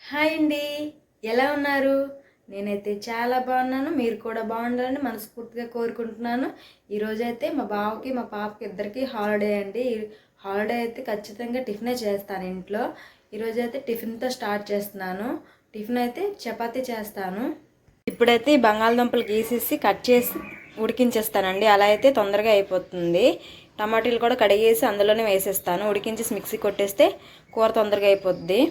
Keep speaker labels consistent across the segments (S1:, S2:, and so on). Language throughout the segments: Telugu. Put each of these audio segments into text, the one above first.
S1: హాయ్ అండి, ఎలా ఉన్నారు? నేనైతే చాలా బాగున్నాను. మీరు కూడా బాగుండాలని మనస్ఫూర్తిగా కోరుకుంటున్నాను. ఈరోజైతే మా బావకి మా పాపకి ఇద్దరికి హాలిడే అండి. హాలిడే అయితే ఖచ్చితంగా టిఫినే చేస్తాను ఇంట్లో. ఈరోజైతే టిఫిన్తో స్టార్ట్ చేస్తున్నాను. టిఫిన్ అయితే చపాతీ చేస్తాను. ఇప్పుడైతే ఈ బంగాళదుంపలు గీసేసి కట్ చేసి ఉడికించేస్తానండి. అలా అయితే తొందరగా అయిపోతుంది. టమాటీలు కూడా కడిగేసి అందులోనే వేసేస్తాను. ఉడికించేసి మిక్సీ కొట్టేస్తే కూర తొందరగా అయిపోద్ది.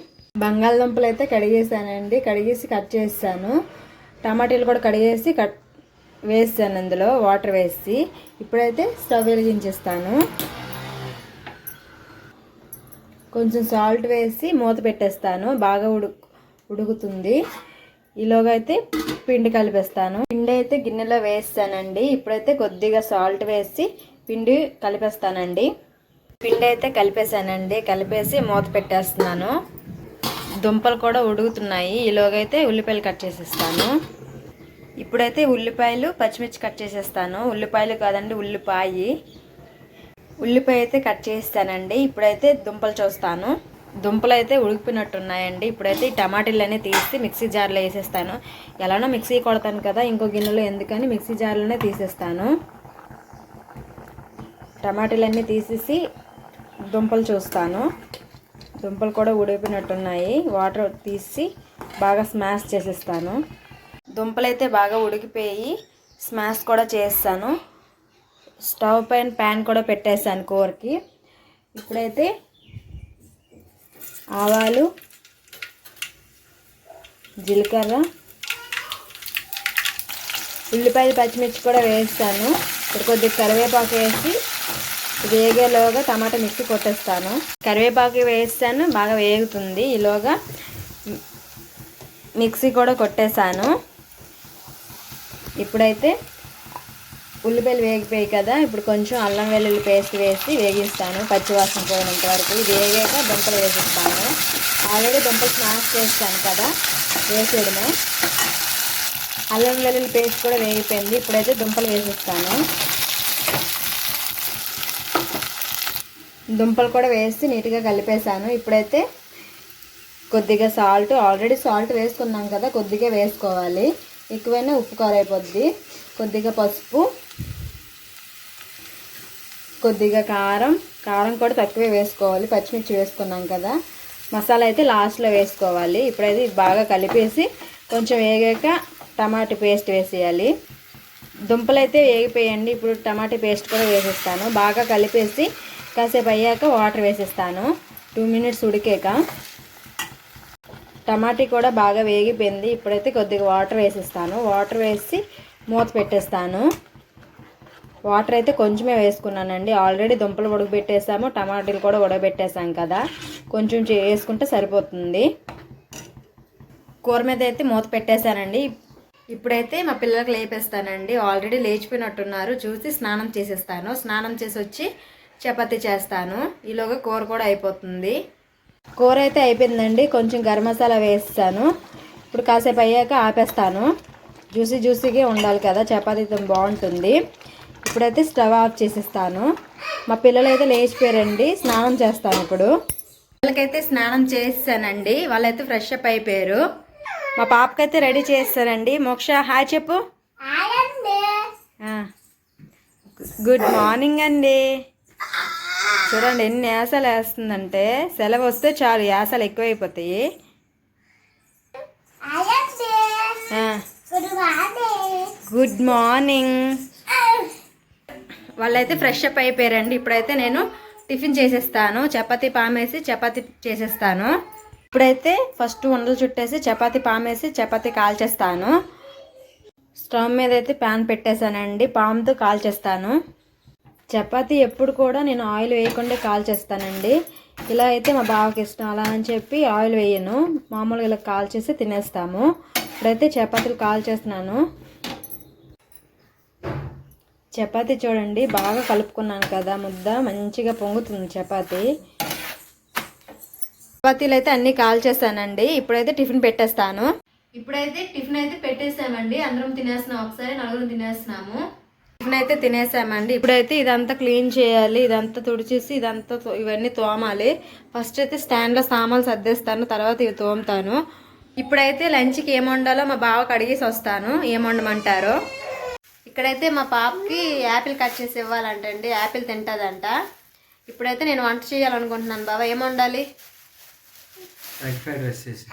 S1: బంగాళదుంపలు అయితే కడిగేసానండి. కడిగేసి కట్ చేస్తాను. టమాటీలు కూడా కడిగేసి వేసాను అందులో వాటర్ వేసి. ఇప్పుడైతే స్టవ్ వెలిగించేస్తాను. కొంచెం సాల్ట్ వేసి మూత పెట్టేస్తాను. బాగా ఉడుకుతుంది. ఈలోగా అయితే పిండి కలిపేస్తాను. పిండి అయితే గిన్నెలో వేస్తానండి. ఇప్పుడైతే కొద్దిగా సాల్ట్ వేసి పిండి కలిపేస్తానండి. పిండి అయితే కలిపేసానండి. కలిపేసి మూత పెట్టేస్తున్నాను. దుంపలు కూడా ఉడుకుతున్నాయి. ఈలోగా అయితే ఉల్లిపాయలు కట్ చేసేస్తాను. ఇప్పుడైతే ఉల్లిపాయలు పచ్చిమిర్చి కట్ చేసేస్తాను. ఉల్లిపాయలు కాదండి, ఉల్లిపాయ అయితే కట్ చేస్తానండి. ఇప్పుడైతే దుంపలు చూస్తాను. దుంపలు అయితే ఉడికిపోయినట్టున్నాయండి. ఇప్పుడైతే ఈ టమాటీలన్నీ తీసి మిక్సీ జార్లో వేసేస్తాను. ఎలానో మిక్సీ కొడతాను కదా, ఇంకో గిన్నెలో ఎందుకని మిక్సీ జార్లోనే తీసేస్తాను. టమాటీలన్నీ తీసేసి దుంపలు చూస్తాను. దుంపలు కూడా ఉడికిపోయినట్టున్నాయి. వాటర్ తీసి బాగా స్మాష్ చేసేస్తాను. దుంపలు అయితే బాగా ఉడికిపోయి స్మాష్ కూడా చేస్తాను. స్టవ్ పైన ప్యాన్ కూడా పెట్టేసాను కూరకి. ఇప్పుడైతే ఆవాలు, జీలకర్ర, ఉల్లిపాయలు పచ్చిమిర్చి కూడా వేస్తాను. ఇప్పుడు కొద్దిగా కరివేపాకు వేసి వేగేలోగా టమాటా మిక్సీ కొట్టేస్తాను. కరివేపాకు వేస్తాను, బాగా వేగుతుంది. ఈలోగా మిక్సీ కూడా కొట్టేశాను. ఇప్పుడైతే ఉల్లిపాయలు వేగిపోయాయి కదా, ఇప్పుడు కొంచెం అల్లం వెల్లుల్లి పేస్ట్ వేసి వేగిస్తాను పచ్చివాసన పోయినంత వరకు. ఇది వేగాక దుంపలు వేసిస్తాను. ఆల్రెడీ దుంపలు స్మాష్ చేస్తాను కదా, వేసేయడమే. అల్లం వెల్లుల్లి పేస్ట్ కూడా వేగిపోయింది. ఇప్పుడైతే దుంపలు వేసిస్తాను. దుంపలు కూడా వేసి నీట్గా కలిపేసాను. ఇప్పుడైతే కొద్దిగా సాల్ట్, ఆల్రెడీ సాల్ట్ వేసుకున్నాం కదా, కొద్దిగా వేసుకోవాలి. ఎక్కువైనా ఉప్పు కారైపోద్ది. కొద్దిగా పసుపు, కొద్దిగా కారం కూడా తక్కువే వేసుకోవాలి. పచ్చిమిర్చి వేసుకున్నాం కదా. మసాలా అయితే లాస్ట్లో వేసుకోవాలి. ఇప్పుడైతే బాగా కలిపేసి కొంచెం వేగాక టమాటా పేస్ట్ వేసేయాలి. దుంపలు అయితే వేగిపోయండి. ఇప్పుడు టమాటా పేస్ట్ కూడా వేసేస్తాను. బాగా కలిపేసి కాసేపు అయ్యాక వాటర్ వేసేస్తాను. 2 మినిట్స్ ఉడికాక. టమాటా కూడా బాగా వేగిపోయింది. ఇప్పుడైతే కొద్దిగా వాటర్ వేసేస్తాను. వాటర్ వేసి మూత పెట్టేస్తాను. వాటర్ అయితే కొంచెమే వేసుకున్నానండి. ఆల్రెడీ దుంపలు ఉడకబెట్టేసాము, టమాటాలు కూడా ఉడకబెట్టేసాం కదా, కొంచెం వేసుకుంటే సరిపోతుంది. కూర మీద అయితే మూత పెట్టేశానండి. ఇప్పుడైతే మా పిల్లలకు లేపేస్తానండి. ఆల్రెడీ లేచిపోయినట్టున్నారు. చూసి స్నానం చేసేస్తాను. స్నానం చేసి వచ్చి చపాతీ చేస్తాను. ఈలోగా కూర కూడా అయిపోతుంది. కూర అయితే అయిపోయిందండి. కొంచెం గరం మసాలా వేస్తాను. ఇప్పుడు కాసేపు అయ్యాక ఆపేస్తాను. జ్యూసీగా ఉండాలి కదా, చపాతీతో బాగుంటుంది. ఇప్పుడైతే స్టవ్ ఆఫ్ చేసేస్తాను. మా పిల్లలు అయితే లేచిపోయారండి. స్నానం చేస్తాను ఇప్పుడు. పిల్లలకైతే స్నానం చేస్తానండి. వాళ్ళైతే ఫ్రెష్ అప్ అయిపోయారు. మా పాపకైతే రెడీ చేస్తానండి. మోక్ష హాయ్ చెప్పు. గుడ్ మార్నింగ్ అండి. చూడండి ఎన్ని యాసలు వేస్తుందంటే, సెలవు వస్తే చాలు యాసలు ఎక్కువైపోతాయి. Good morning. వాళ్ళైతే ఫ్రెష్ అప్ అయిపోయారండి. ఇప్పుడైతే నేను టిఫిన్ చేసేస్తాను. చపాతీ పామేసి చపాతీ చేసేస్తాను. ఇప్పుడైతే ఫస్ట్ ఉండలు చుట్టేసి చపాతీ పామేసి చపాతీ కాల్చేస్తాను. స్టవ్ మీద అయితే ప్యాన్ పెట్టేశానండి. పాముతో కాల్చేస్తాను. చపాతీ ఎప్పుడు కూడా నేను ఆయిల్ వేయకుండా కాల్చేస్తానండి. ఇలా అయితే మా బావకి ఇష్టం. అలా అని చెప్పి ఆయిల్ వేయను, మామూలుగా ఇలా కాల్చేసి తినేస్తాము. ఇప్పుడైతే చపాతీలు కాల్చేస్తున్నాను. చపాతీ చూడండి బాగా కలుపుకున్నాను కదా, ముద్ద మంచిగా పొంగుతుంది చపాతీ. చపాతీలు అయితే అన్నీ కాల్చేస్తానండి. ఇప్పుడైతే టిఫిన్ పెట్టేస్తాను. ఇప్పుడైతే టిఫిన్ అయితే పెట్టేసామండి. అందరం తినేస్తున్నాం. ఒకసారి నలుగురు తినేస్తున్నాము. టిఫిన్ అయితే తినేసామండి. ఇప్పుడైతే ఇదంతా క్లీన్ చేయాలి, ఇదంతా తుడిచేసి ఇదంతా ఇవన్నీ తోమాలి. ఫస్ట్ అయితే స్టాండ్లో సామాన్లు సర్దేస్తాను, తర్వాత ఇవి తోముతాను. ఇప్పుడైతే లంచ్కి ఏం వండాలో మా బావకి అడిగేసి వస్తాను, ఏం వండమంటారో. ఇక్కడైతే మా పాపకి యాపిల్ కట్ చేసి ఇవ్వాలంటండి, యాపిల్ తింటుందంట. ఇప్పుడైతే నేను వంట చేయాలనుకుంటున్నాను. బావ ఏం వండాలి?
S2: ఎగ్ ఫ్రైడ్ రైస్ చేసి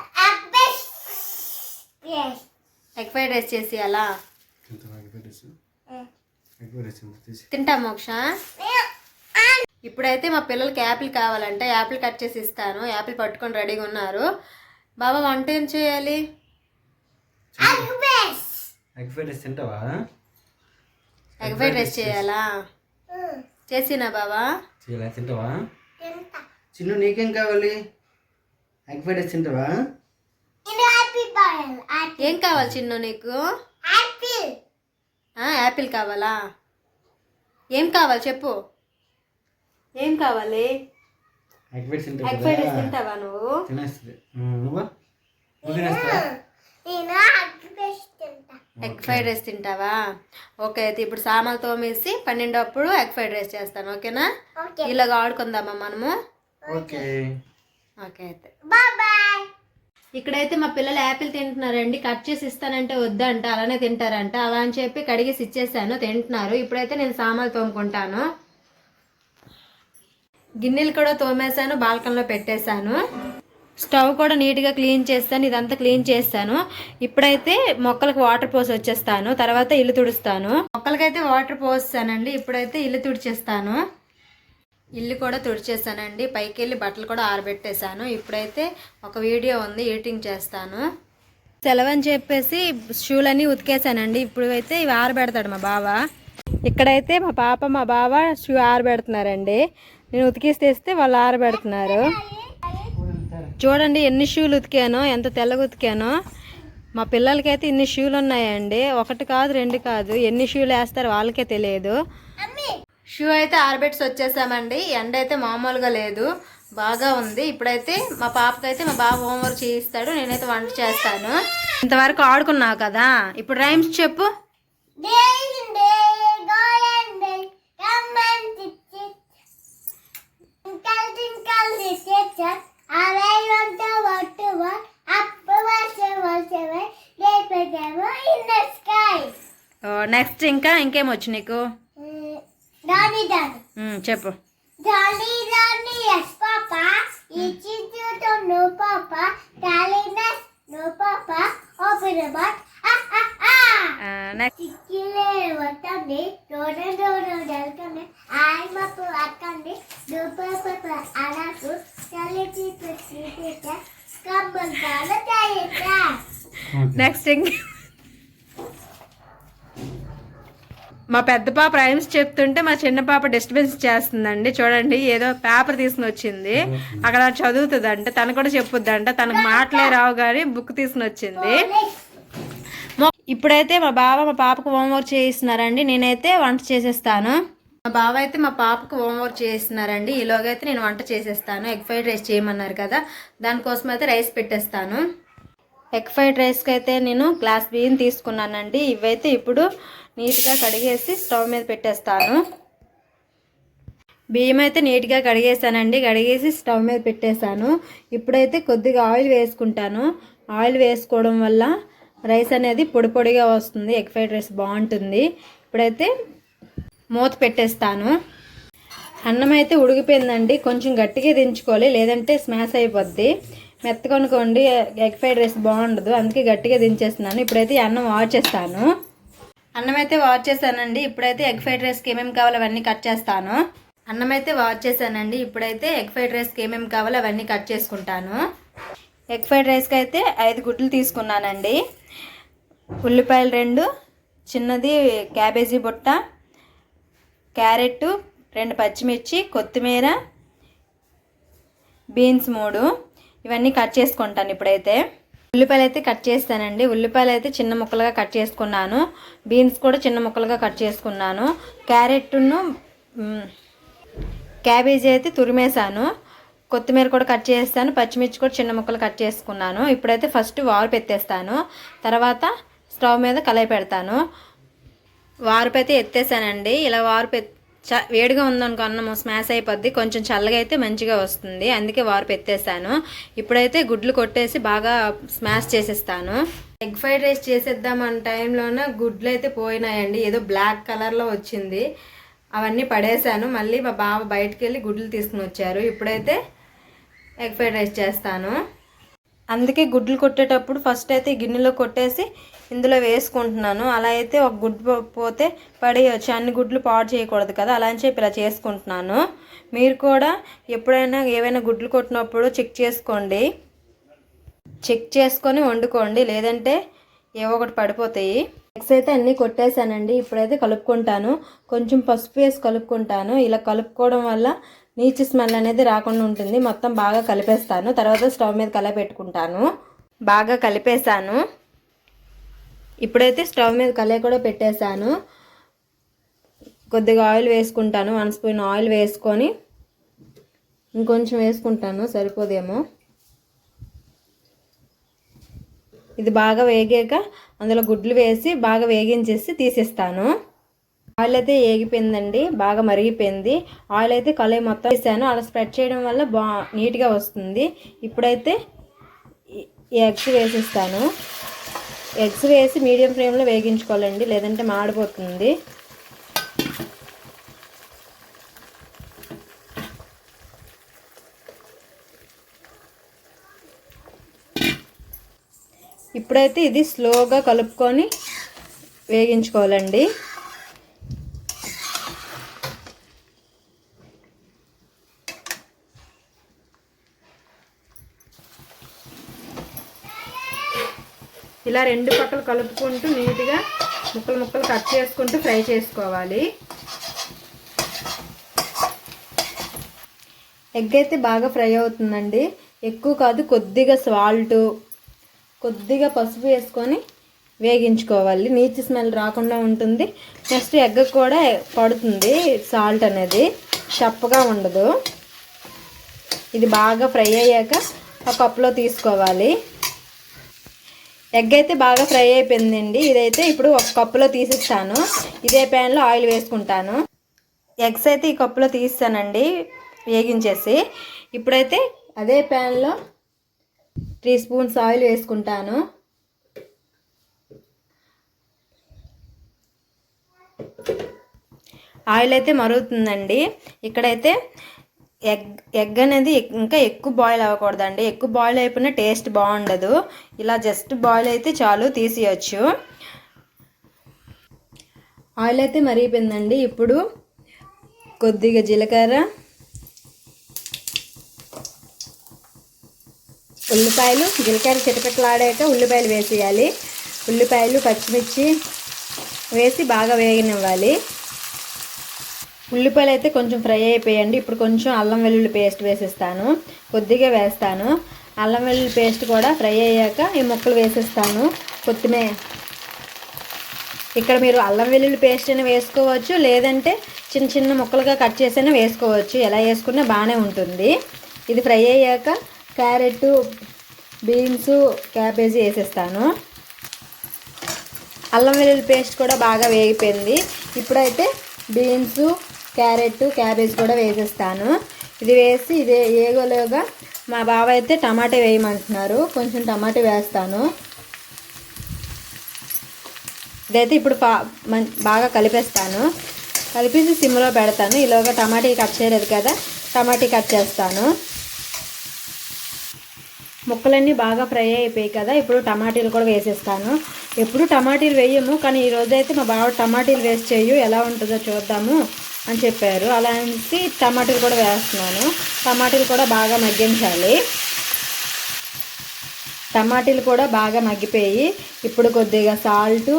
S1: ఎగ్ ఫ్రైడ్ రైస్ చేసి అలా తింటా మోక్ష. ఇప్పుడైతే మా పిల్లలకి యాపిల్ కావాలంటే యాపిల్ కట్ చేసి ఇస్తాను. యాపిల్ పట్టుకొని రెడీగా ఉన్నారు. బాబా వంట ఏం చేయాలి?
S2: ఎగ్ ఫ్రైడ్ రైస్ తింటావా?
S1: ఎగ్ ఫ్రైడ్ రైస్ చేయాలా? చేసినా బాబా?
S2: చేయాలా? తింటావా? చిన్ను నీకేం కావాలి? ఎగ్ ఫ్రైడ్ రైస్ తింటావా?
S1: ఏం కావాలి చిన్ను నీకు? యాపిల్ కావాలా? ఏం కావాలి చెప్పు, ఏం కావాలి?
S2: ఎగ్
S1: ఫ్రైడ్ రైస్ తింటావా నువ్వు? ఎగ్ ఫ్రైడ్ రైస్ తింటావా? ఓకే అయితే ఇప్పుడు సామాన్లు తోమేసి 12 అప్పుడు ఎగ్ ఫ్రైడ్ రైస్ చేస్తాను. ఓకేనా? ఇలాగ ఆడుకుందామా మనము?
S2: ఓకే
S1: ఓకే అయితే ఇక్కడైతే మా పిల్లలు యాపిల్ తింటున్నారండి. కట్ చేసి ఇస్తానంటే వద్దంట, అలానే తింటారంట. అలా అని చెప్పి కడిగేసి ఇచ్చేసాను, తింటున్నారు. ఇప్పుడైతే నేను సామాన్లు తోముకుంటాను. గిన్నెలు కూడా తోమేశాను, బాల్కన్లో పెట్టేశాను. స్టవ్ కూడా నీట్గా క్లీన్ చేస్తాను, ఇదంతా క్లీన్ చేస్తాను. ఇప్పుడైతే మొక్కలకు వాటర్ పోసి వచ్చేస్తాను, తర్వాత ఇల్లు తుడుస్తాను. మొక్కలకైతే వాటర్ పోస్తానండి. ఇప్పుడైతే ఇల్లు తుడిచేస్తాను. ఇల్లు కూడా తుడిచేసానండి. పైకి వెళ్ళి బట్టలు కూడా ఆరబెట్టేశాను. ఇప్పుడైతే ఒక వీడియో ఉంది, ఎడిటింగ్ చేస్తాను. సెలవని చెప్పేసి షూలన్నీ ఉతికేసానండి. ఇప్పుడు అయితే ఇవి ఆరబెడతాడు మా బావ. ఇక్కడైతే మా పాప మా బావ షూ ఆరబెడుతున్నారండి. నేను ఉతికేసి తెస్తే వాళ్ళు ఆరబెడుతున్నారు. చూడండి ఎన్ని షూలు ఉతికానో, ఎంత తెల్లగా ఉతికానో. మా పిల్లలకైతే ఇన్ని షూలు ఉన్నాయండి. 1 కాదు 2 కాదు, ఎన్ని షూలు వేస్తారో వాళ్ళకే తెలియదు. షూ అయితే ఆరబెట్టి వచ్చేసామండి. ఎండ అయితే మామూలుగా లేదు, బాగా ఉంది. ఇప్పుడైతే మా పాపకైతే మా బాబు హోంవర్క్ చేయిస్తాడు, నేనైతే వంట చేస్తాను. ఇంతవరకు ఆడుకున్నావు కదా, ఇప్పుడు రైమ్స్ చెప్పు. నెక్స్ట్ ఇంకేమొచ్చు నీకు? చెప్పు. నెక్స్ట్ మా పెద్ద పాప రైమ్స్ చెప్తుంటే మా చిన్న పాప డిస్టర్బెన్స్ చేస్తుందండి. చూడండి ఏదో పేపర్ తీసుకుని వచ్చింది, అక్కడ చదువుతుందంట. తను కూడా చెప్పుద్దంట, తనకు మాటలే రావు కానీ బుక్ తీసుకుని వచ్చింది. ఇప్పుడైతే మా బావ మా పాపకు హోంవర్క్ చేయిస్తున్నారండి, నేనైతే వంట చేసేస్తాను. మా బావ అయితే మా పాపకు హోంవర్క్ చేయిస్తున్నారండి. ఈలోగైతే నేను వంట చేసేస్తాను. ఎగ్ ఫ్రైడ్ రైస్ చేయమన్నారు కదా, దానికోసం అయితే రైస్ పెట్టేస్తాను. ఎగ్ ఫ్రైడ్ రైస్కి అయితే నేను గ్లాస్ బియ్యం తీసుకున్నానండి. ఇవైతే ఇప్పుడు నీట్గా కడిగేసి స్టవ్ మీద పెట్టేస్తాను. బియ్యం అయితే నీట్గా కడిగేసానండి, కడిగేసి స్టవ్ మీద పెట్టేశాను. ఇప్పుడైతే కొద్దిగా ఆయిల్ వేసుకుంటాను. ఆయిల్ వేసుకోవడం వల్ల రైస్ అనేది పొడి పొడిగా వస్తుంది, ఎగ్ ఫ్రైడ్ రైస్ బాగుంటుంది. ఇప్పుడైతే మూత పెట్టేస్తాను. అన్నం అయితే ఉడికిపోయిందండి, కొంచెం గట్టిగా దించుకోవాలి, లేదంటే స్మాష్ అయిపోద్ది. మెత్తగా అనుకోండి ఎగ్ ఫ్రైడ్ రైస్ బాగుండదు, అందుకే గట్టిగా దించేస్తున్నాను. ఇప్పుడైతే అన్నం వాష్ చేస్తాను. అన్నం అయితే వాష్ చేశానండి. ఇప్పుడైతే ఎగ్ ఫ్రైడ్ రైస్కి ఏమేమి కావాలో అవన్నీ కట్ చేస్తాను. అన్నం అయితే వాష్ చేశానండి. ఇప్పుడైతే ఎగ్ ఫ్రైడ్ రైస్కి ఏమేమి కావాలో అవన్నీ కట్ చేసుకుంటాను. ఎగ్ ఫ్రైడ్ రైస్కి అయితే 5 గుడ్లు తీసుకున్నానండి. ఉల్లిపాయలు 2, చిన్నది క్యాబేజీ బుట్ట, క్యారెట్, 2 పచ్చిమిర్చి, కొత్తిమీర, బీన్స్ 3, ఇవన్నీ కట్ చేసుకుంటాను. ఇప్పుడైతే ఉల్లిపాయలు అయితే కట్ చేస్తానండి. ఉల్లిపాయలు అయితే చిన్న ముక్కలుగా కట్ చేసుకున్నాను. బీన్స్ కూడా చిన్న ముక్కలుగా కట్ చేసుకున్నాను. క్యారెట్ను క్యాబేజీ అయితే తురిమేశాను. కొత్తిమీర కూడా కట్ చేస్తాను. పచ్చిమిర్చి కూడా చిన్న ముక్కలు కట్ చేసుకున్నాను. ఇప్పుడైతే ఫస్ట్ వాల్ పెట్టేస్తాను, తర్వాత స్టవ్ మీద కళాయి పెడతాను. వార్పు అయితే ఎత్తేసానండి. ఇలా వార్పు వేడిగా ఉందనుకో అన్నం స్మాష్ అయిపోద్ది, కొంచెం చల్లగా అయితే మంచిగా వస్తుంది, అందుకే వార్పు ఎత్తేసాను. ఇప్పుడైతే గుడ్లు కొట్టేసి బాగా స్మాష్ చేసేస్తాను. ఎగ్ ఫ్రైడ్ రైస్ చేసేద్దామన్న టైంలోన గుడ్లు అయితే పోయినాయండి, ఏదో బ్లాక్ కలర్లో వచ్చింది. అవన్నీ పడేసాను. మళ్ళీ మా బావ బయటికి వెళ్ళి గుడ్లు తీసుకుని వచ్చారు. ఇప్పుడైతే ఎగ్ ఫ్రైడ్ రైస్ చేస్తాను. అందుకే గుడ్లు కొట్టేటప్పుడు ఫస్ట్ అయితే గిన్నెలో కొట్టేసి ఇందులో వేసుకుంటున్నాను. అలా అయితే ఒక గుడ్డు పోతే పడేయచ్చు, అన్ని గుడ్లు పాడు చేయకూడదు కదా, అలా అని చెప్పి ఇలా చేసుకుంటున్నాను. మీరు కూడా ఎప్పుడైనా ఏవైనా గుడ్లు కొట్టినప్పుడు చెక్ చేసుకోండి, చెక్ చేసుకొని వండుకోండి, లేదంటే ఏవో ఒకటి పడిపోతాయి. ఎగ్స్ అయితే అన్నీ కొట్టేసానండి. ఇప్పుడైతే కలుపుకుంటాను, కొంచెం పసుపు వేసి కలుపుకుంటాను. ఇలా కలుపుకోవడం వల్ల నీచు స్మెల్ అనేది రాకుండా ఉంటుంది. మొత్తం బాగా కలిపేస్తాను, తర్వాత స్టవ్ మీద కలపెట్టుకుంటాను. బాగా కలిపేసాను. ఇప్పుడైతే స్టవ్ మీద కలే కూడా పెట్టేశాను. కొద్దిగా ఆయిల్ వేసుకుంటాను, 1 స్పూన్ ఆయిల్ వేసుకొని ఇంకొంచెం వేసుకుంటాను, సరిపోదేమో. ఇది బాగా వేగాక అందులో గుడ్లు వేసి బాగా వేగించేసి తీసేస్తాను. ఆయిల్ అయితే వేగిపోయిందండి, బాగా మరిగిపోయింది. ఆయిల్ అయితే కలయి మొత్తం వేసాను, అలా స్ప్రెడ్ చేయడం వల్ల నీట్గా వస్తుంది. ఇప్పుడైతే ఎగ్స్ వేసిస్తాను. ఎగ్స్ వేసి మీడియం ఫ్లేమ్లో వేగించుకోవాలండి, లేదంటే మాడిపోతుంది. ఇప్పుడైతే ఇది స్లోగా కలుపుకొని వేగించుకోవాలండి. ఇలా 2 పక్కలు కలుపుకుంటూ నీట్గా ముక్కలు ముక్కలు కట్ చేసుకుంటూ ఫ్రై చేసుకోవాలి. ఎగ్ అయితే బాగా ఫ్రై అవుతుందండి, ఎక్కువ కాదు, కొద్దిగా సాల్ట్, కొద్దిగా పసుపు వేసుకొని వేగించుకోవాలి, నీచు స్మెల్ రాకుండా ఉంటుంది. నెక్స్ట్ ఎగ్ కూడా పడుతుంది సాల్ట్ అనేది, చప్పగా ఉండదు. ఇది బాగా ఫ్రై అయ్యాక ఒక కప్లో తీసుకోవాలి. ఎగ్ అయితే బాగా ఫ్రై అయిపోయిందండి. ఇదైతే ఇప్పుడు ఒక కప్పులో తీసిస్తాను. ఇదే ప్యాన్లో ఆయిల్ వేసుకుంటాను. ఎగ్స్ అయితే ఈ కప్పులో తీస్తానండి వేగించేసి. ఇప్పుడైతే అదే ప్యాన్లో 3 స్పూన్స్ ఆయిల్ వేసుకుంటాను. ఆయిల్ అయితే మరుగుతుందండి. ఇక్కడైతే ఎగ్ అనేది ఇంకా ఎక్కువ బాయిల్ అవ్వకూడదండి, ఎక్కువ బాయిల్ అయిపోయినా టేస్ట్ బాగుండదు. ఇలా జస్ట్ బాయిల్ అయితే చాలు, తీసేయచ్చు. ఆయిల్ అయితే మరిగిపోయిందండి. ఇప్పుడు కొద్దిగా జీలకర్ర, ఉల్లిపాయలు, జీలకర్ర చిటపటలాడాక ఉల్లిపాయలు వేసేయాలి. ఉల్లిపాయలు పచ్చిమిర్చి వేసి బాగా వేగనివ్వాలి. ఉల్లిపాయలు అయితే కొంచెం ఫ్రై అయిపోయండి. ఇప్పుడు కొంచెం అల్లం వెల్లుల్లి పేస్ట్ వేసేస్తాను, కొద్దిగా వేస్తాను. అల్లం వెల్లుల్లి పేస్ట్ కూడా ఫ్రై అయ్యాక ఈ ముక్కలు వేసేస్తాను. కొత్తిమీర, ఇక్కడ మీరు అల్లం వెల్లుల్లి పేస్ట్ అయినా వేసుకోవచ్చు, లేదంటే చిన్న చిన్న ముక్కలుగా కట్ చేసైనా వేసుకోవచ్చు, ఎలా వేసుకున్నా బాగానే ఉంటుంది. ఇది ఫ్రై అయ్యాక క్యారెట్, బీన్స్, క్యాబేజీ వేసేస్తాను. అల్లం వెల్లుల్లి పేస్ట్ కూడా బాగా వేగిపోయింది. ఇప్పుడైతే బీన్స్, క్యారెట్, క్యాబేజ్ కూడా వేసేస్తాను. ఇది వేసి ఇది ఏగోలోగా మా బావ అయితే టమాటా వేయమంటున్నారు, కొంచెం టమాటా వేస్తాను. ఇదైతే ఇప్పుడు బాగా కలిపేస్తాను. కలిపేసి సిమ్లో పెడతాను. ఈలోగా టమాటా కట్ చేయలేదు కదా, టమాటా కట్ చేస్తాను. ముక్కలన్నీ బాగా ఫ్రై అయిపోయాయి కదా, ఇప్పుడు టమాటీలు కూడా వేసేస్తాను. ఎప్పుడు టమాటీలు వేయము, కానీ ఈరోజైతే మా బావ టమాటీలు వేస్ట్ చేయు, ఎలా ఉంటుందో చూద్దాము అని చెప్పారు. అలా అనేసి టమాటీలు కూడా వేస్తున్నాను. టమాటీలు కూడా బాగా మగ్గించాలి. టమాటీలు కూడా బాగా మగ్గిపోయి ఇప్పుడు కొద్దిగా సాల్ట్,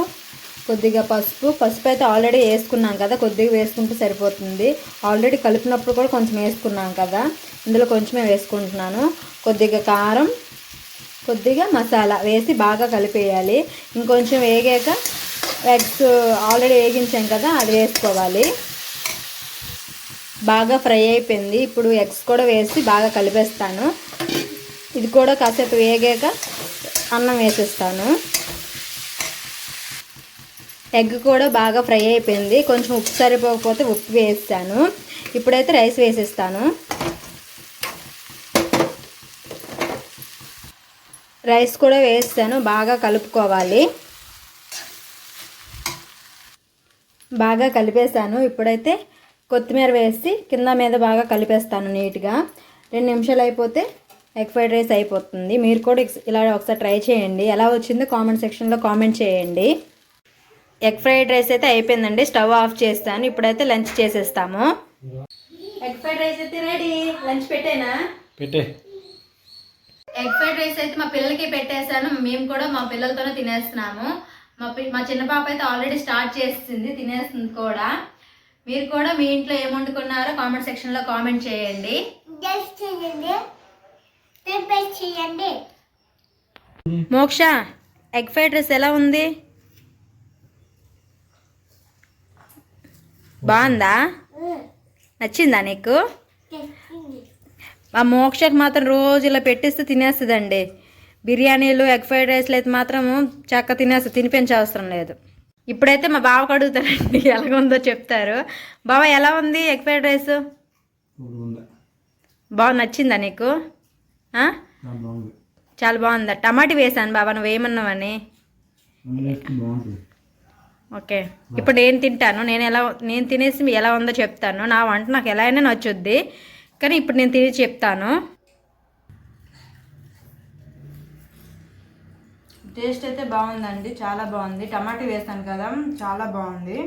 S1: కొద్దిగా పసుపు అయితే ఆల్రెడీ వేసుకున్నాం కదా, కొద్దిగా వేసుకుంటే సరిపోతుంది. ఆల్రెడీ కలిపినప్పుడు కూడా కొంచెం వేసుకున్నాం కదా, ఇందులో కొంచెమే వేసుకుంటున్నాను. కొద్దిగా కారం, కొద్దిగా మసాలా వేసి బాగా కలిపేయాలి. ఇంకొంచెం వేగాక ఎగ్స్ ఆల్రెడీ వేగించాం కదా, అది వేసుకోవాలి. బాగా ఫ్రై అయిపోయింది. ఇప్పుడు ఎగ్స్ కూడా వేసి బాగా కలిపేస్తాను. ఇది కూడా కాసేపు వేగాక అన్నం వేసేస్తాను. ఎగ్ కూడా బాగా ఫ్రై అయిపోయింది. కొంచెం ఉప్పు సరిపోకపోతే ఉప్పు వేస్తాను. ఇప్పుడైతే రైస్ వేసేస్తాను. రైస్ కూడా వేస్తాను. బాగా కలుపుకోవాలి. బాగా కలిపేసాను. ఇప్పుడైతే కొత్తిమీర వేసి కింద మీద బాగా కలిపేస్తాను నీట్గా. 2 నిమిషాలు అయిపోతే ఎగ్ ఫ్రైడ్ రైస్ అయిపోతుంది. మీరు కూడా ఇలా ఒకసారి ట్రై చేయండి. ఎలా వచ్చిందో కామెంట్ సెక్షన్లో కామెంట్ చేయండి. ఎగ్ ఫ్రైడ్ రైస్ అయితే అయిపోయిందండి. స్టవ్ ఆఫ్ చేస్తాను. ఇప్పుడైతే లంచ్ చేసేస్తాము. ఎగ్ ఫ్రైడ్ రైస్ అయితే రెడీ. లంచ్ పెట్టేనా?
S2: పెట్టే.
S1: ఎగ్ ఫ్రైడ్ రైస్ అయితే మా పిల్లలకి పెట్టేశాను. మేము కూడా మా పిల్లలతోనే తినేస్తున్నాము. మా చిన్న పాప అయితే ఆల్రెడీ స్టార్ట్ చేస్తుంది, తినేస్తుంది కూడా. మీరు కూడా మీ ఇంట్లో ఏం వండుకున్నారో కామెంట్ సెక్షన్లో కామెంట్ చేయండి. మోక్ష, ఎగ్ ఫ్రైడ్ రైస్ ఎలా ఉంది? బాగుందా? నచ్చిందా నీకు? మా మోక్షకి మాత్రం రోజు ఇలా పెట్టిస్తే తినేస్తుందండి. బిర్యానీలు ఎగ్ ఫ్రైడ్ రైస్లు అయితే మాత్రం చక్క తినేస్తుంది, తినిపించే అవసరం లేదు. ఇప్పుడైతే మా బావకు అడుగుతారండి ఎలాగుందో చెప్తారు. బావ ఎలా ఉంది ఎగ్ ఫ్రైడ్ రైస్? బాగా నచ్చిందా నీకు? చాలా బాగుందా? టమాటా వేసాను బాబా, నువ్వు ఏమన్నావని. ఓకే, ఇప్పుడు నేను తింటాను. నేను తినేసి ఎలా ఉందో చెప్తాను. నా వంట నాకు ఎలా అయినా నచ్చుద్ది, కానీ ఇప్పుడు నేను తిని చెప్తాను. టేస్ట్ అయితే బాగుందండి, చాలా బాగుంది. టమాటా వేసాను కదా, చాలా బాగుంది.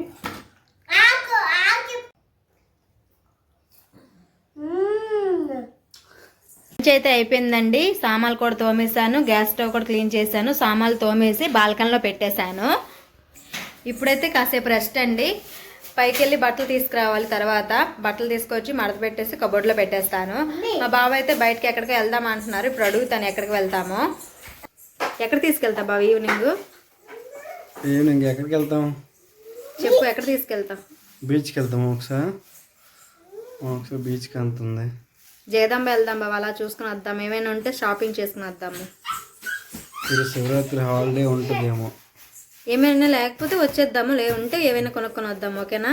S1: లంచ్ అయితే అయిపోయిందండి. సామాన్లు కూడా తోమేశాను, గ్యాస్ స్టవ్ కూడా క్లీన్ చేశాను. సామాన్లు తోమేసి బాల్కనీలో పెట్టేశాను. ఇప్పుడైతే కాసేపు రెస్ట్ అండి. పైకి వెళ్ళి బట్టలు తీసుకురావాలి. తర్వాత బట్టలు తీసుకొచ్చి మడత పెట్టేసి కబోర్డ్లో పెట్టేస్తాను. మా బావ అయితే బయటకి ఎక్కడికి వెళ్దాం అంటున్నారు. ఇప్పుడు అడుగుతాను ఎక్కడికి వెళ్తామో. ఎక్కడ తీసుకెళ్తా బావ ఈవినింగ్?
S2: ఎక్కడికి వెళ్తాం
S1: చెప్పు, ఎక్కడ తీసుకెళ్తాం?
S2: బీచ్కి వెళ్తాము. ఒకసారి బీచ్కి అంతుంది.
S1: జగదాంబ వెళ్దాం బావ, అలా చూసుకుని వద్దాం. ఏమైనా ఉంటే షాపింగ్ చేసుకుని వద్దాము.
S2: శివరాత్రి హాలిడే ఉంటుందేమో.
S1: ఏమైనా లేకపోతే వచ్చేద్దాము, లేకుంటే ఏమైనా కొనుక్కొని వద్దాము. ఓకేనా?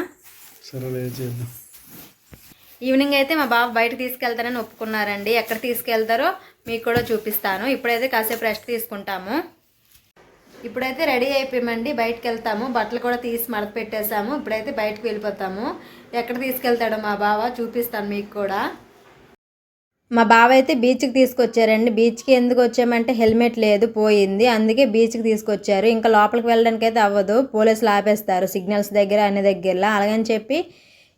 S2: సరే చేద్దాం.
S1: ఈవినింగ్ అయితే మా బాబు బయట తీసుకెళ్తానని ఒప్పుకున్నారండి. ఎక్కడ తీసుకెళ్తారో మీకు కూడా చూపిస్తాను. ఇప్పుడైతే కాసేపు రెస్ట్ తీసుకుంటాము. ఇప్పుడైతే రెడీ అయిపోయామండి, బయటకు వెళ్తాము. బట్టలు కూడా తీసి మడత పెట్టేసాము. ఇప్పుడైతే బయటకు వెళ్ళిపోతాము. ఎక్కడ తీసుకెళ్తాడో మా బావ చూపిస్తాను మీకు కూడా. మా బావ అయితే బీచ్కి తీసుకొచ్చారండి. బీచ్కి ఎందుకు వచ్చామంటే హెల్మెట్ లేదు, పోయింది. అందుకే బీచ్కి తీసుకొచ్చారు. ఇంకా లోపలికి వెళ్ళడానికి అయితే అవ్వదు, పోలీసులు ఆపేస్తారు సిగ్నల్స్ దగ్గర, అన్ని దగ్గరలో. అలాగని చెప్పి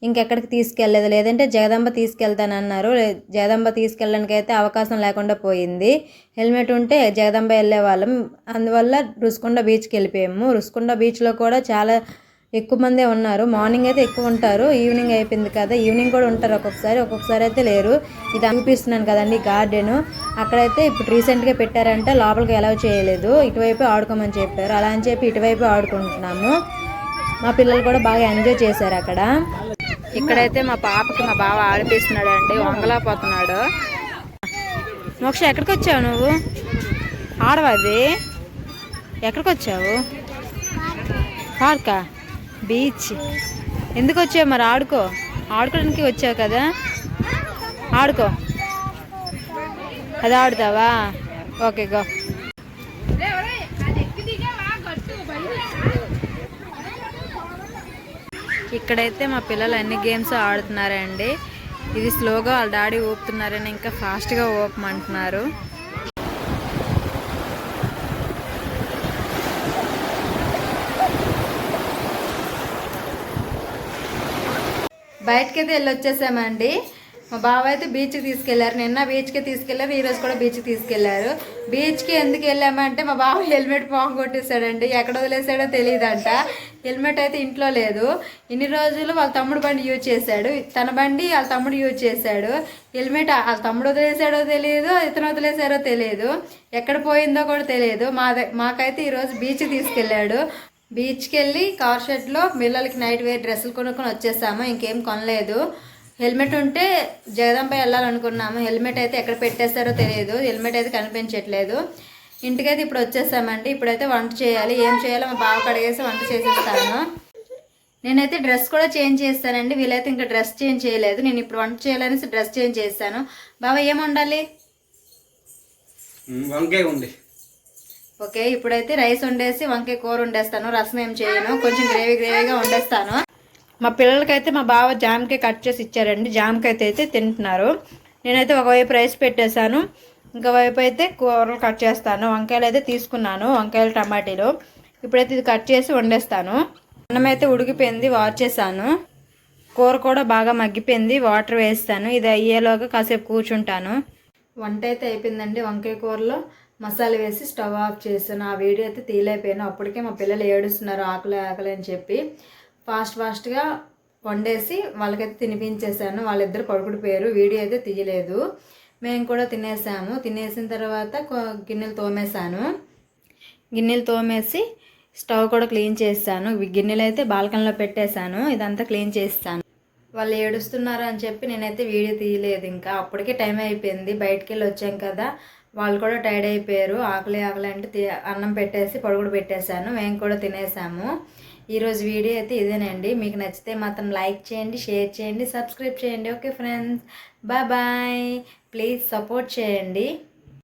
S1: ఇంకెక్కడికి తీసుకెళ్ళలేదు. లేదంటే జగదంబ తీసుకెళ్తానన్నారు. జగదంబ తీసుకెళ్ళడానికి అయితే అవకాశం లేకుండా పోయింది. హెల్మెట్ ఉంటే జగదంబ వెళ్ళే వాళ్ళం. అందువల్ల రుషికొండ బీచ్కి వెళ్ళిపోయాము. రుషికొండ బీచ్లో కూడా చాలా ఎక్కువ మందే ఉన్నారు. మార్నింగ్ అయితే ఎక్కువ ఉంటారు, ఈవినింగ్ అయిపోయింది కదా, ఈవినింగ్ కూడా ఉంటారు ఒక్కొక్కసారి అయితే లేరు. ఇది చూపిస్తున్నాను కదండి గార్డెను. అక్కడైతే ఇప్పుడు రీసెంట్గా పెట్టారంటే లోపలికి అలౌ చేయలేదు, ఇటువైపు ఆడుకోమని చెప్పారు. అలా అని చెప్పి ఇటువైపు ఆడుకుంటున్నాము. మా పిల్లలు కూడా బాగా ఎంజాయ్ చేశారు అక్కడ. ఇక్కడైతే మా పాపకి మా బావ ఆడిపిస్తున్నాడు అండి, వంగలాపోతున్నాడు. మోక్ష, ఎక్కడికి వచ్చావు నువ్వు? ఆడవాది ఎక్కడికి వచ్చావు? పార్కా? బీచ్ ఎందుకు వచ్చావు మరి? ఆడుకోవడానికి వచ్చావు కదా, ఆడుకో. అది ఆడుతావా? Okay, go. ఇక్కడైతే మా పిల్లలు అన్ని గేమ్స్ ఆడుతున్నారండి. ఇది స్లోగా వాళ్ళ డాడీ ఊపుతున్నారని ఇంకా ఫాస్ట్గా ఊపమంటున్నారు. బయటకైతే వెళ్ళి వచ్చేసామండి. మా బావ అయితే బీచ్కి తీసుకెళ్లారు. నిన్న బీచ్కి తీసుకెళ్లారు, ఈరోజు కూడా బీచ్కి తీసుకెళ్లారు. బీచ్కి ఎందుకు వెళ్ళామంటే మా బావ హెల్మెట్ పోగొట్టేశాడండి. ఎక్కడ వదిలేసాడో తెలియదంట. హెల్మెట్ అయితే ఇంట్లో లేదు. ఇన్ని రోజులు వాళ్ళ తమ్ముడు బండి యూజ్ చేశాడు, తన బండి వాళ్ళ తమ్ముడు యూజ్ చేశాడు. హెల్మెట్ వాళ్ళ తమ్ముడు వదిలేసాడో తెలియదు, ఇతను వదిలేసాడో తెలియదు, ఎక్కడ పోయిందో కూడా తెలియదు. మాకైతే ఈరోజు బీచ్కి తీసుకెళ్ళాడు. బీచ్కి వెళ్ళి కార్ షెడ్లో పిల్లలకి నైట్ వేర్ డ్రెస్సులు కొనుక్కొని వచ్చేసాము. ఇంకేం కొనలేదు. హెల్మెట్ ఉంటే జగదంబ వెళ్ళాలనుకున్నాము. హెల్మెట్ అయితే ఎక్కడ పెట్టేస్తారో తెలియదు, హెల్మెట్ అయితే కనిపించట్లేదు. ఇంటికైతే ఇప్పుడు వచ్చేసామండి. ఇప్పుడైతే వంట చేయాలి. ఏం చేయాలో మా బావ కడిగేసి వంట చేసేస్తాను. నేనైతే డ్రెస్ కూడా చేంజ్ చేస్తానండి. వీళ్ళైతే ఇంకా డ్రెస్ చేంజ్ చేయలేదు. నేను ఇప్పుడు వంట చేయాలనేసి డ్రెస్ చేంజ్ చేస్తాను. బావ ఏం వండాలి?
S2: వంకాయ ఉంది.
S1: ఓకే, ఇప్పుడైతే రైస్ వండేసి వంకాయ కూర వండేస్తాను. రసం ఏం చేయను, కొంచెం గ్రేవీగా వండేస్తాను. మా పిల్లలకైతే మా బావ జామకాయ కట్ చేసి ఇచ్చారండి. జామకాయ అయితే తింటున్నారు. నేనైతే ఒకవైపు రైస్ పెట్టేశాను, ఇంకోవైపు అయితే కూరలు కట్ చేస్తాను. వంకాయలు అయితే తీసుకున్నాను, వంకాయలు టమాటీలు. ఇప్పుడైతే ఇది కట్ చేసి వండేస్తాను. అన్నం అయితే ఉడికిపోయింది, వాష్ చేశాను. కూర కూడా బాగా మగ్గిపోయింది, వాటర్ వేస్తాను. ఇది అయ్యేలోగా కాసేపు కూర్చుంటాను. వంట అయితే అయిపోయిందండి. వంకాయ కూరలో మసాలా వేసి స్టవ్ ఆఫ్ చేశాను. ఆ వీడియో అయితే తీయలేకపోయాను. అప్పటికే మా పిల్లలు ఏడుస్తున్నారు ఆకలి ఆకలి అని చెప్పి. ఫాస్ట్గా వండేసి వాళ్ళకైతే తినిపించేశాను. వాళ్ళిద్దరు పడుకుడిపోయారు, వీడియో అయితే తీయలేదు. మేము కూడా తినేసాము. తినేసిన తర్వాత గిన్నెలు తోమేశాను. గిన్నెలు తోమేసి స్టవ్ కూడా క్లీన్ చేశాను. గిన్నెలు అయితే బాల్కనీలో పెట్టేశాను. ఇదంతా క్లీన్ చేస్తాను. వాళ్ళు ఏడుస్తున్నారు అని చెప్పి నేనైతే వీడియో తీయలేదు. ఇంకా అప్పటికే టైం అయిపోయింది, బయటికి వెళ్ళి వచ్చాం కదా. వాళ్ళు కూడా టైర్డ్ అయిపోయారు. ఆకలి అంటే అన్నం పెట్టేసి పడుకుడు పెట్టేశాను. మేము కూడా తినేసాము. ఈరోజు వీడియో అయితే ఇదేనండి. మీకు నచ్చితే మాత్రం లైక్ చేయండి, షేర్ చేయండి, సబ్స్క్రైబ్ చేయండి. Okay friends, bye. Please support చేయండి.